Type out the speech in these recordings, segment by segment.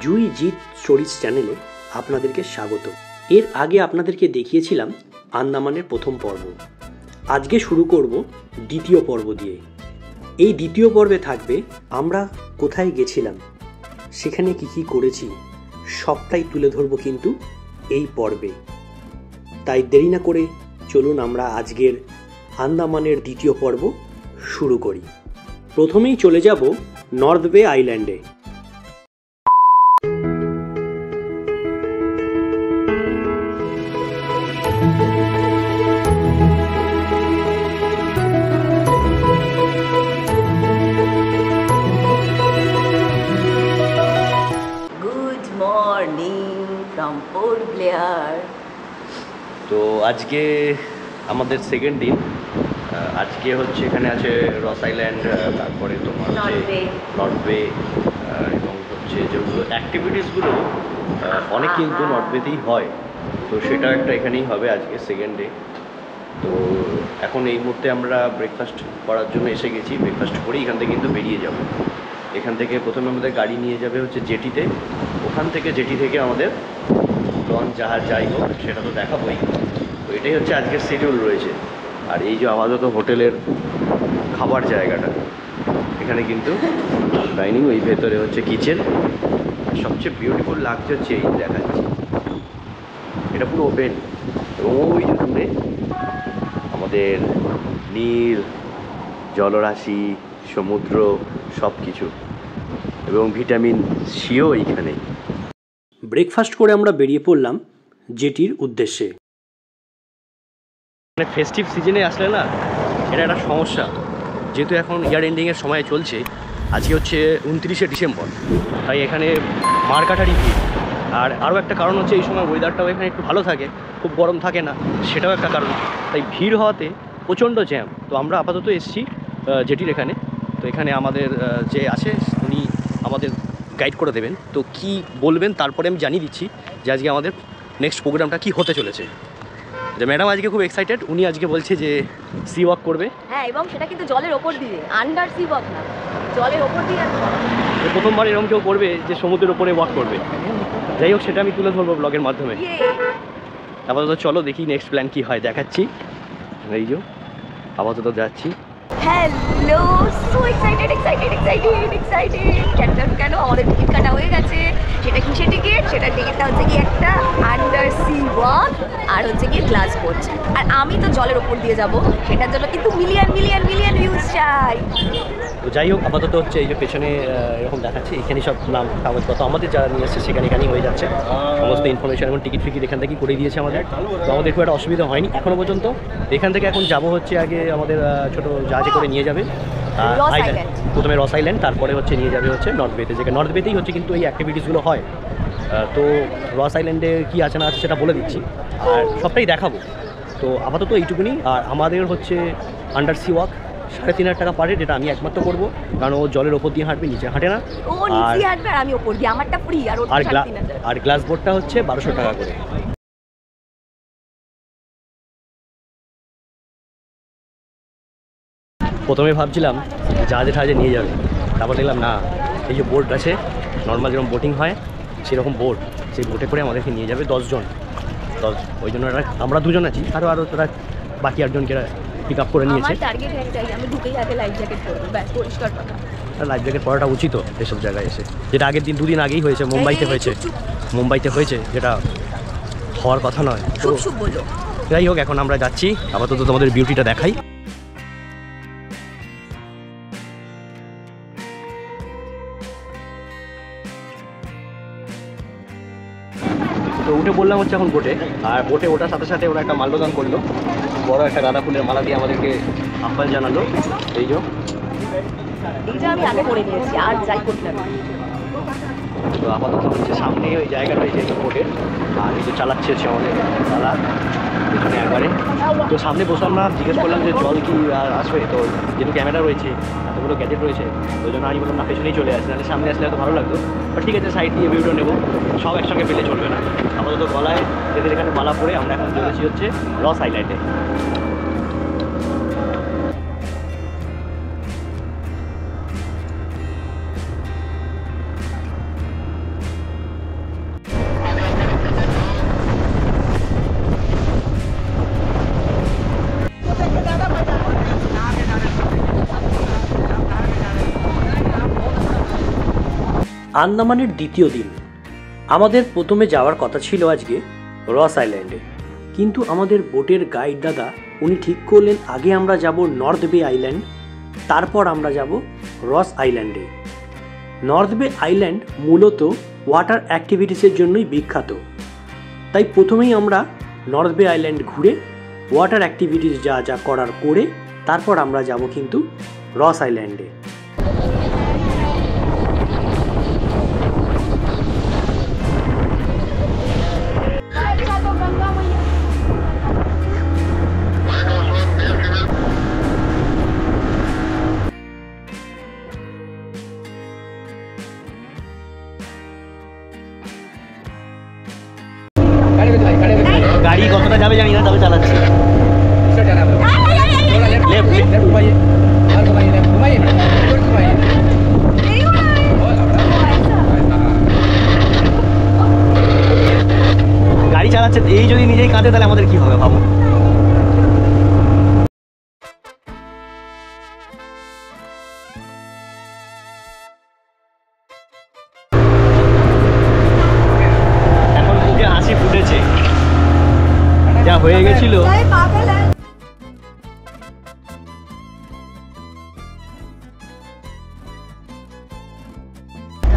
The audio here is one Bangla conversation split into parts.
জুই জিৎ স্টোরিজ চ্যানেলে আপনাদেরকে স্বাগত। এর আগে আপনাদেরকে দেখিয়েছিলাম আন্দামানের প্রথম পর্ব। আজকে শুরু করব দ্বিতীয় পর্ব দিয়ে। এই দ্বিতীয় পর্বে থাকবে আমরা কোথায় গেছিলাম, সেখানে কি করেছি, সবটাই তুলে ধরব কিন্তু এই পর্বে। তাই দেরি না করে চলুন আমরা আজকের আন্দামানের দ্বিতীয় পর্ব শুরু করি। প্রথমেই চলে যাব নর্থ বে আইল্যান্ডে। তো আজকে আমাদের সেকেন্ড দিন। আজকে হচ্ছে এখানে আছে রস আইল্যান্ড, তারপরে তোমার হচ্ছে নর্থ বে, এবং হচ্ছে যেগুলো অ্যাক্টিভিটিসগুলো অনেক কিন্তু নর্থ বেতেই হয়, তো সেটা একটা এখানেই হবে আজকে সেকেন্ড ডে। তো এখন এই মুহূর্তে আমরা ব্রেকফাস্ট করার জন্য এসে গেছি। ব্রেকফাস্ট করেই এখান থেকে কিন্তু বেরিয়ে যাব। এখান থেকে প্রথমে আমাদের গাড়ি নিয়ে যাবে হচ্ছে জেটিতে, ওখান থেকে জেটি থেকে আমাদের লঞ্চ জাহাজ যাই হোক সেটা তো দেখাবোই। তো এটাই হচ্ছে আজকের শিডিউল রয়েছে। আর এই যে আপাতত হোটেলের খাবার জায়গাটা, এখানে কিন্তু ডাইনিং, ওই ভেতরে হচ্ছে কিচেন। সবচেয়ে বিউটিফুল লাগছে হচ্ছে এই দেখাচ্ছি, এটা পুরো ওপেন, এবং ওই যে দূরে আমাদের নীল জলরাশি, সমুদ্র, সব কিছু, এবং ভিটামিন সিও এইখানে। ব্রেকফাস্ট করে আমরা বেরিয়ে পড়লাম জেটির উদ্দেশ্যে। মানে ফেস্টিভ সিজনে আসলে না এটা একটা সমস্যা, যেহেতু এখন ইয়ার এন্ডিংয়ের সময় চলছে। আজকে হচ্ছে 29শে ডিসেম্বর, তাই এখানে মারকাটারি ভিড়। আর আরও একটা কারণ হচ্ছে এই সময় ওয়েদারটাও এখানে একটু ভালো থাকে, খুব গরম থাকে না, সেটাও একটা কারণ। তাই ভিড় হওয়াতে প্রচণ্ড জ্যাম। তো আমরা আপাতত এসেছি জেটির এখানে। তো এখানে আমাদের যে আছে উনি আমাদের গাইড করে দেবেন। তো কি বলবেন তারপরে আমি জানিয়ে দিচ্ছি যে আজকে আমাদের নেক্সট প্রোগ্রামটা কি হতে চলেছে। যে ম্যাডাম আজকে খুব এক্সাইটেড, উনি আজকে বলছে যে সি ওয়াক করবে। হ্যাঁ, এবং সেটা কিন্তু জলের ওপর দিয়ে, আন্ডার সি ওয়াক না, জলের ওপর দিয়ে। প্রথমবার এরকম কেউ করবে যে সমুদ্রের ওপরে ওয়াক করবে। যাই হোক, সেটা আমি তুলে ধরবো ব্লগের মাধ্যমে। আপাতত চলো দেখি নেক্সট প্ল্যান কি হয়, দেখাচ্ছি। এই যে আপাতত যাচ্ছি। Hello, so excited. কেন আমাদের টিকিট কাটা হয়ে গেছে। সেটা কিসের টিকিট? সেটা টিকিটটা হচ্ছে কি একটা আন্ডার সি ওয়াক, আর হচ্ছে কি গ্লাস কোচ। আর আমি তো জলের ওপর দিয়ে যাব, সেটার জন্য কিন্তু মিলিয়ন ভিউজ চাই। তো যাই হোক, আপাতত হচ্ছে এই যে পেছনে এরকম দেখাচ্ছে, এখানে সব নাম কাগজপত্র আমাদের যারা নিয়ে এসছে এখানেই হয়ে যাচ্ছে। সমস্ত ইনফরমেশন এবং টিকিট ফিকিট এখান থেকেই করে দিয়েছে আমাদের। তো আমাদের খুব একটা অসুবিধা হয়নি এখনও পর্যন্ত। এখান থেকে এখন যাব হচ্ছে আগে আমাদের ছোটো জাহাজে করে নিয়ে যাবে আইল্যান্ড, প্রথমে রস আইল্যান্ড, তারপরে হচ্ছে নিয়ে যাবে হচ্ছে নর্থ বেতে, যেখানে নর্থ বেতেই হচ্ছে কিন্তু এই অ্যাক্টিভিটিসগুলো হয়। তো রস আইল্যান্ডে কী আছে না আছে সেটা বলে দিচ্ছি, আর সবটাই দেখাবো। তো আপাতত এইটুকুনি। আর আমাদের হচ্ছে আন্ডার সি ওয়াক 3,500 টাকা পারে, যেটা আমি একমাত্র করবো, কারণ ও জলের ওপর দিয়ে হাঁটবে, নিচে হাঁটে না। আমি ওপর দিয়ে, আমারটা ফ্রি। আর গ্লাস বোটটা হচ্ছে 1200 টাকা করে। প্রথমে ভাবছিলাম জাহাজে নিয়ে যাবে, তারপর দেখলাম না, এই যে বোট আছে নর্মাল যেরকম বোটিং হয় সেরকম বোট, সেই বোটে করে আমাদেরকে নিয়ে যাবে 10 জন। ওই জন্য আমরা 2 জন আছি, আরও তারা বাকি 8 জনকে পিক আপ করে নিয়েছে। লাইফ জ্যাকেট পরাটা উচিত এসব জায়গায় এসে, যেটা আগের দিন 2 দিন আগেই হয়েছে, মুম্বাইতে হয়েছে, যেটা হওয়ার কথা নয়। তো যাই হোক, এখন আমরা যাচ্ছি। আপাতত তোমাদের বিউটিটা দেখাই। তো উঠে বললাম হচ্ছে এখন বোটে, আর বোটে ওঠার সাথে সাথে ওরা একটা মাল্যদান করলো, বড় একটা গাঁদা ফুলের মালা দিয়ে আমাদেরকে আহ্বান জানালো। এই যে আমি আগে করে নিয়েছি, আর যাই করতে হবে। তো আপাতত হচ্ছে সামনে ওই জায়গাটা, এই যে বোটের, আর এই যে চালাচ্ছে হচ্ছে আমাদের দাদা এখানে একবারে। তো সামনে বসলাম না, জিজ্ঞেস করলাম যে জল কি আর আসবে। তো যেহেতু ক্যামেরা রয়েছে, এতগুলো গ্যাজেট রয়েছে, ওই জন্য আমি বললাম না, পেছনেই চলে আসে, তাহলে সামনে আসলে এত ভালো লাগতো। বাট ঠিক আছে, সাইড দিয়ে ভিডিও নেবো, সব একসঙ্গে পেলে চলবে না। আপাতত গলায় এদের এখানে মালা পরে আমরা এখন চলেছি হচ্ছে রস আইল্যান্ডে। আন্দামানের দ্বিতীয় দিন। আমাদের প্রথমে যাওয়ার কথা ছিল আজকে রস আইল্যান্ডে, কিন্তু আমাদের বোটের গাইড দাদা উনি ঠিক করলেন আগে আমরা যাব নর্থ বে আইল্যান্ড, তারপর আমরা যাব রস আইল্যান্ডে। নর্থ বে আইল্যান্ড মূলত ওয়াটার অ্যাক্টিভিটিসের জন্যই বিখ্যাত, তাই প্রথমেই আমরা নর্থ বে আইল্যান্ড ঘুরে ওয়াটার অ্যাক্টিভিটিস যা যা করার করে তারপর আমরা যাব কিন্তু রস আইল্যান্ডে। গাড়ি কতটা যাবে জানি না, তবে চালাচ্ছি। গাড়ি চালাচ্ছে, এই যদি নিজেই কাঁদে তাহলে আমাদের কি হবে ভাবো। এখন মুখে হাসি ফুটেছে, যা হয়ে গেছিল।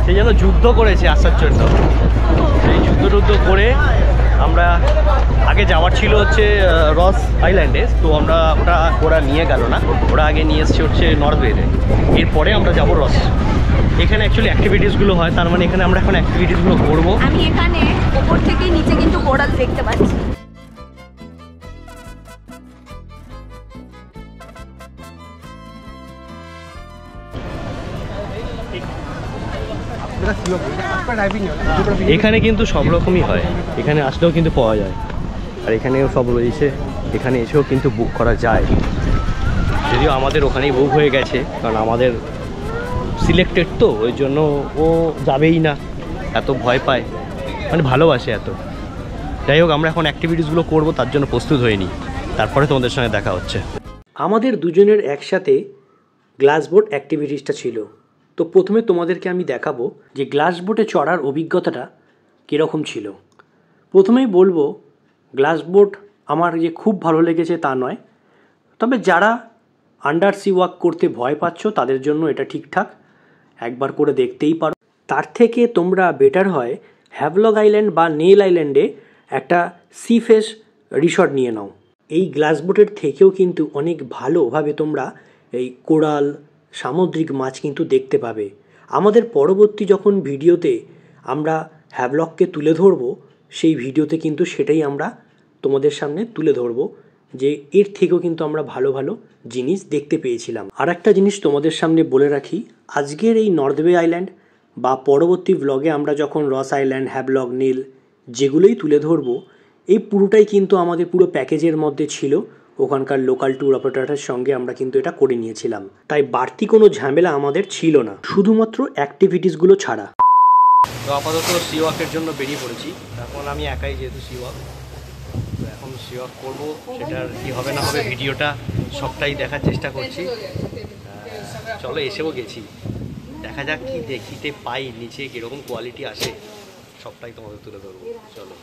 সে যেন যুদ্ধ করেছে আসার জন্য। সেই যুদ্ধ করে আমরা আগে যাওয়ার ছিল হচ্ছে রস আইল্যান্ডে, তো ওরা নিয়ে গেল না, ওরা আগে নিয়ে এসছে হচ্ছে নর্থ বেতে। এরপরে আমরা যাব রস। এখানে অ্যাকচুয়ালি অ্যাক্টিভিটিসগুলো হয়, তার মানে এখানে আমরা এখন অ্যাক্টিভিটিসগুলো করবো। আমি এখানে উপর থেকে নিচে কিন্তু কোরাল দেখতে পাচ্ছি। এখানে কিন্তু সব রকমই হয়, এখানে আসলেও কিন্তু পাওয়া যায়, আর এখানেও সব রয়েছে। এখানে এসেও কিন্তু বুক করা যায়, যদিও আমাদের ওখানেই বুক হয়ে গেছে, কারণ আমাদের সিলেক্টেড তো, ওই জন্য ও যাবেই না, এত ভয় পায়, মানে ভালোবাসে এত। যাই হোক, আমরা এখন অ্যাক্টিভিটিসগুলো করবো, তার জন্য প্রস্তুত হয়ে নিই, তারপরে তোমাদের সঙ্গে দেখা হচ্ছে। আমাদের দুজনের একসাথে গ্লাস বোট অ্যাক্টিভিটিসটা ছিল। তো প্রথমে তোমাদেরকে আমি দেখাবো যে গ্লাস বোটে চড়ার অভিজ্ঞতাটা কীরকম ছিল। প্রথমেই বলবো গ্লাস বোট আমার যে খুব ভালো লেগেছে তা নয়, তবে যারা আন্ডার সি ওয়াক করতে ভয় পাচ্ছ তাদের জন্য এটা ঠিকঠাক, একবার করে দেখতেই পারো। তার থেকে তোমরা বেটার হয় হ্যাভলক আইল্যান্ড বা নেল আইল্যান্ডে একটা সি ফেস রিসর্ট নিয়ে নাও। এই গ্লাস বোটের থেকেও কিন্তু অনেক ভালোভাবে তোমরা এই কোরাল সামুদ্রিক মাছ কিন্তু দেখতে পাবে। আমাদের পরবর্তী যখন ভিডিওতে আমরা হ্যাভলককে তুলে ধরবো, সেই ভিডিওতে কিন্তু সেটাই আমরা তোমাদের সামনে তুলে ধরবো যে এর থেকেও কিন্তু আমরা ভালো ভালো জিনিস দেখতে পেয়েছিলাম। আর একটা জিনিস তোমাদের সামনে বলে রাখি, আজকের এই নর্থ বে আইল্যান্ড বা পরবর্তী ব্লগে আমরা যখন রস আইল্যান্ড, হ্যাভলক, নীল যেগুলোই তুলে ধরবো, এই পুরোটাই কিন্তু আমাদের পুরো প্যাকেজের মধ্যে ছিল। ওখানকার লোকাল ট্যুর অপারেটরের সঙ্গে আমরা কিন্তু এটা করে নিয়েছিলাম, তাই বাড়তি কোনো ঝামেলা আমাদের ছিল না, শুধুমাত্র অ্যাক্টিভিটিসগুলো ছাড়া। তো আপাতত সি ওয়াকের জন্য বেরিয়ে পড়েছি। এখন আমি একাই, যেহেতু সি ওয়াক, তো এখন সি ওয়াক করবো। সেটার কী হবে না হবে ভিডিওটা সবটাই দেখার চেষ্টা করছি। চলো, এসেও গেছি, দেখা যাক কি দেখিতে পাই, নিচে কীরকম কোয়ালিটি আসে, সবটাই তোমাদের তুলে ধরবো। চলো,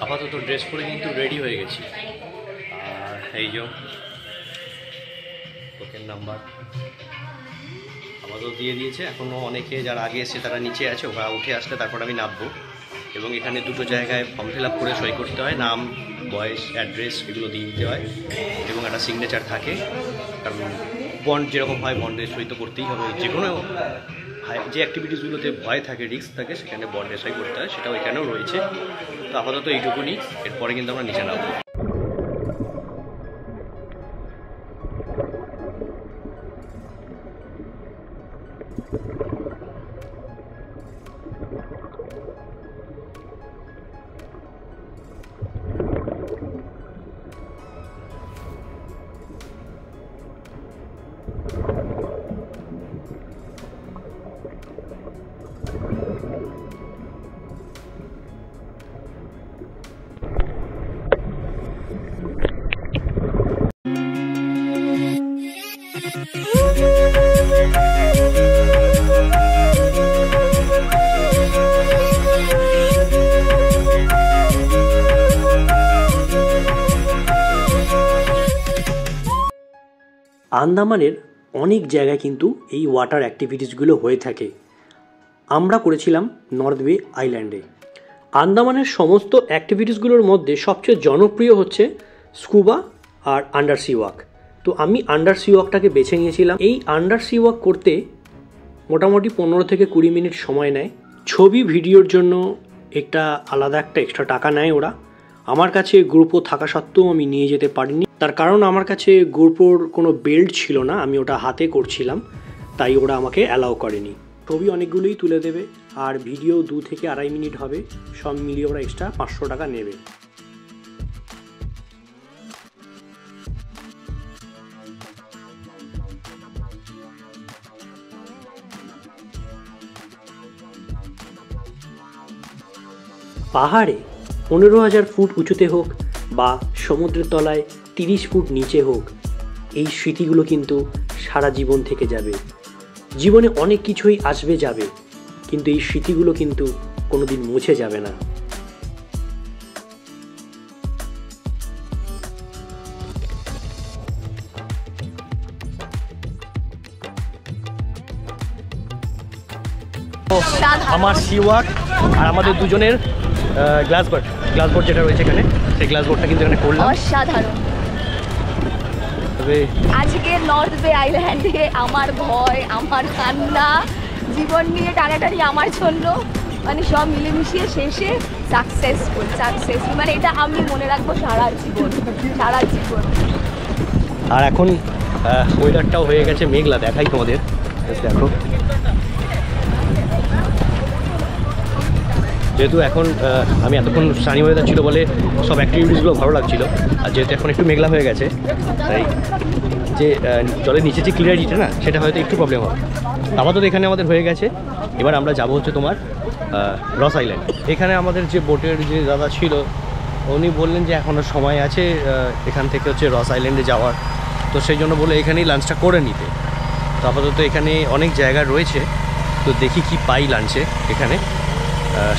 আপাতত ড্রেস পরে কিন্তু রেডি হয়ে গেছি। আর এই যে টোকেন নাম্বার আমাদের দিয়ে দিয়েছে। এখনও অনেকে যারা আগে এসে তারা নিচে আছে, ওরা উঠে আসলে তারপর আমি নামবো। এবং এখানে দুটো জায়গায় ফর্ম ফিল আপ করে সই করতে হয়, নাম, বয়স, অ্যাড্রেস এগুলো দিয়ে দিতে হয়, এবং একটা সিগনেচার থাকে। কারণ বন্ড যেরকম হয়, বন্ডে সই তো করতেই হবে। যে কোনো যে অ্যাক্টিভিটিসগুলোতে ভয় থাকে, রিস্ক থাকে, সেখানে বন্ডে সই করতে হয়, সেটাও এখানেও রয়েছে। তো আপাতত এইটুকুনি, এরপরে কিন্তু আমরা নিচে নামবো। আন্দামানের অনেক জায়গায় কিন্তু এই ওয়াটার অ্যাক্টিভিটিসগুলো হয়ে থাকে। আমরা করেছিলাম নর্থ বে আইল্যান্ডে। আন্দামানের সমস্ত অ্যাক্টিভিটিসগুলোর মধ্যে সবচেয়ে জনপ্রিয় হচ্ছে স্কুবা আর আন্ডার সি ওয়াক। তো আমি আন্ডার সি ওয়াকটাকে বেছে নিয়েছিলাম। এই আন্ডার সি ওয়াক করতে মোটামুটি 15 থেকে 20 মিনিট সময় নেয়। ছবি ভিডিওর জন্য আলাদা একটা এক্সট্রা টাকা নেয় ওরা। আমার কাছে গ্রুপও থাকা সত্ত্বেও আমি নিয়ে যেতে পারিনি, তার কারণ আমার কাছে গ্রুপোর কোনো বেল্ট ছিল না, আমি ওটা হাতে করছিলাম, তাই ওরা আমাকে অ্যালাউ করেনি। ছবি অনেকগুলোই তুলে দেবে আর ভিডিও 2 থেকে 2.5 মিনিট হবে, সব মিলিয়ে ওরা এক্সট্রা 500 টাকা নেবে। পাহাড়ে 15,000 ফুট উঁচুতে হোক বা সমুদ্রের তলায় 30 ফুট নিচে হোক, এই স্মৃতিগুলো কিন্তু সারা জীবন থেকে যাবে। জীবনে অনেক কিছুই আসবে যাবে, কিন্তু এই স্মৃতিগুলো কিন্তু কোনোদিন মুছে যাবে না। আমার সি ওয়াক আর আমাদের দুজনের গ্লাস বোর্ড যেটা রয়েছে এখানে, সেই গ্লাস বোর্ডটা কিন্তু এখানে করলাম। অসাধারণ। তবে আজকে নর্থ বে আইল্যান্ডে আমার ভয়, আমার কান্না, জীবন নিয়ে টানাটানি আমার জন্য, মানে সব মিলেমিশিয়ে শেষে সাকসেসফুল। মানে এটা আমি মনে রাখবো সারা জীবন। আর এখন ওয়েদারটাও হয়ে গেছে মেঘলা, দেখাই তোমাদের, দেখো। যেহেতু এখন আমি এতক্ষণ সানি ওয়েদার ছিল বলে সব অ্যাক্টিভিটিসগুলো ভালো লাগছিলো, আর যেহেতু এখন একটু মেঘলা হয়ে গেছে, তাই যে জলের নিচে যে ক্লিয়ারিটিটা না, সেটা হয়তো একটু প্রবলেম হবে। আপাতত এখানে আমাদের হয়ে গেছে। এবার আমরা যাবো হচ্ছে তোমার রস আইল্যান্ড। এখানে আমাদের যে বোটের যে দাদা ছিল, উনি বললেন যে এখনও সময় আছে এখান থেকে হচ্ছে রস আইল্যান্ডে যাওয়ার, তো সেই জন্য বলে এখানেই লাঞ্চটা করে নিতে। তো আপাতত এখানে অনেক জায়গা রয়েছে, তো দেখি কি পাই লাঞ্চে এখানে,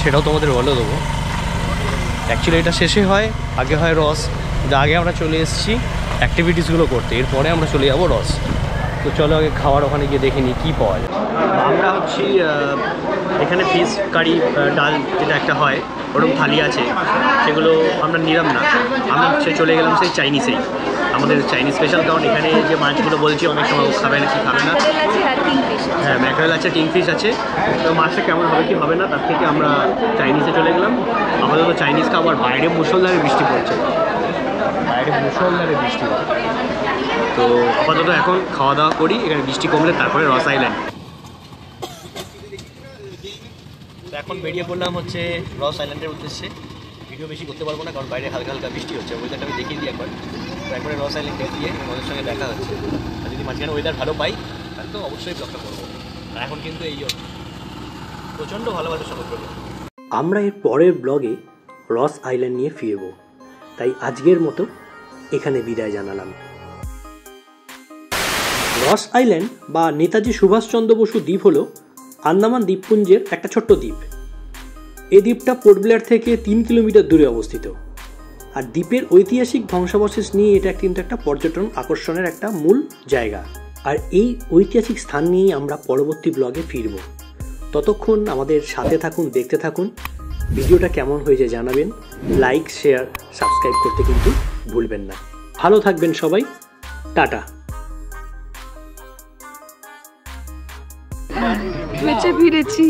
সেটাও তোমাদের বলে দেবো। অ্যাকচুয়ালি এটা শেষে হয়, আগে হয় রস, কিন্তু আগে আমরা চলে এসেছি অ্যাক্টিভিটিসগুলো করতে, এরপরে আমরা চলে যাবো রস। তো চলো আগে খাওয়ার ওখানে গিয়ে দেখে নিই কী পাওয়া যায়। আমরা হচ্ছি এখানে ফিশ কারি ডাল যেটা একটা হয়, ওরকম থালি আছে, সেগুলো আমরা নিলাম না। আমরা হচ্ছে চলে গেলাম সেই চাইনিজেই, আমাদের চাইনিজ স্পেশাল, কারণ এখানে যে মাছগুলো বলছি অনেক সময় খাবে না কি খাবে না। হ্যাঁ, ম্যাকরেল আছে, টিংফিশ আছে, তো মাছটা কেমন হবে কি হবে না, তার থেকে আমরা চাইনিজে চলে গেলাম। আমাদের তো চাইনিজ খাবার, বাইরে মুষলধারে বৃষ্টি পড়ছে, তো আপাতত এখন খাওয়া দাওয়া করি, এখানে বৃষ্টি কমলে তারপরে রস আইল্যান্ড। তো এখন বেরিয়ে পড়লাম হচ্ছে রস আইল্যান্ডের উদ্দেশ্যে। ভিডিও বেশি করতে পারবো না, কারণ বাইরে হালকা হালকা বৃষ্টি হচ্ছে, ওয়েদারটা আমি দেখিয়ে দিই একবার। তো একবারে রস আইল্যান্ডে গিয়ে ওদের সঙ্গে দেখা হচ্ছে, আর যদি মাঝখানে ওয়েদার ভালো পাই তাহলে তো অবশ্যই ব্লগটা করবো। আর এখন কিন্তু এই প্রচণ্ড ভালোবাসা সমুদ্র। আমরা এর পরের ব্লগে রস আইল্যান্ড নিয়ে ফিরব, তাই আজকের মতো এখানে বিদায় জানালাম। রস আইল্যান্ড বা নেতাজি সুভাষচন্দ্র বসু দ্বীপ হলো আন্দামান দ্বীপপুঞ্জের একটা ছোট্ট দ্বীপ। এই দ্বীপটা পোর্ট ব্লেয়ার থেকে 3 কিলোমিটার দূরে অবস্থিত, আর দ্বীপের ঐতিহাসিক ধ্বংসাবশেষ নিয়ে এটা কিন্তু একটা পর্যটন আকর্ষণের একটা মূল জায়গা। আর এই ঐতিহাসিক স্থান নিয়েই আমরা পরবর্তী ব্লগে ফিরব। ততক্ষণ আমাদের সাথে থাকুন, দেখতে থাকুন। ভিডিওটা কেমন হয়েছে জানাবেন, লাইক, শেয়ার, সাবস্ক্রাইব করতে কিন্তু ভুলবেন না। ভালো থাকবেন সবাই, টাটা। বেঁচে ফিরেছি।